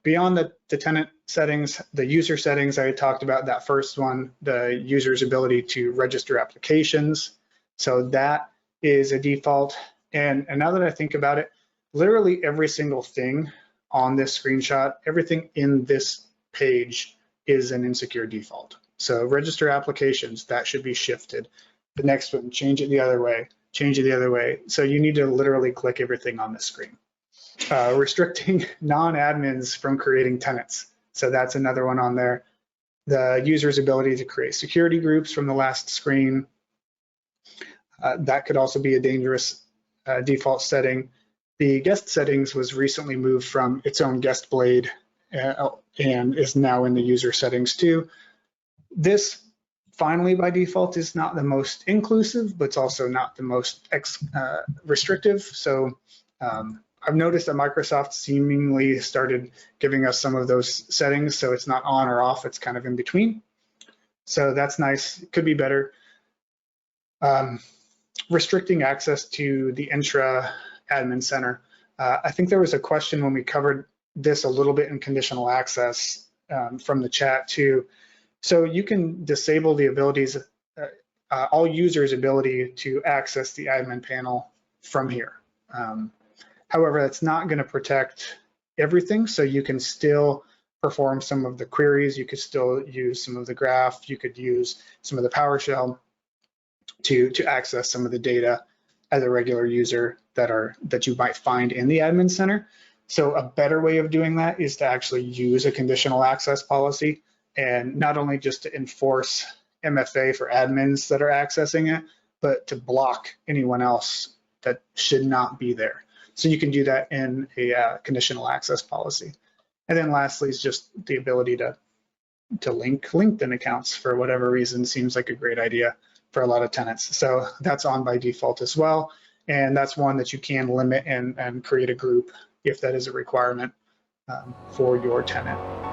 Beyond the tenant settings, the user settings, I talked about that first one, the user's ability to register applications. So that is a default. And now that I think about it, literally every single thing on this screenshot, everything in this page is an insecure default. So register applications, that should be shifted. The next one, change it the other way, change it the other way. So you need to literally click everything on the screen. Restricting non-admins from creating tenants. So that's another one on there. The user's ability to create security groups from the last screen. That could also be a dangerous default setting. The guest settings was recently moved from its own guest blade and is now in the user settings too. This finally by default is not the most inclusive, but it's also not the most restrictive. So I've noticed that Microsoft seemingly started giving us some of those settings, so it's not on or off, it's kind of in between. So that's nice, it could be better. Restricting access to the Entra admin center. I think there was a question when we covered this a little bit in conditional access from the chat too. So you can disable the abilities, all users' ability to access the admin panel from here. However, that's not going to protect everything, so you can still perform some of the queries, you could still use some of the graph, you could use some of the PowerShell to access some of the data as a regular user that you might find in the admin center. So a better way of doing that is to actually use a conditional access policy, and not only just to enforce MFA for admins that are accessing it, but to block anyone else that should not be there. So you can do that in a conditional access policy. And then lastly is just the ability to link LinkedIn accounts for whatever reason seems like a great idea for a lot of tenants. So that's on by default as well. And that's one that you can limit and create a group if that is a requirement for your tenant.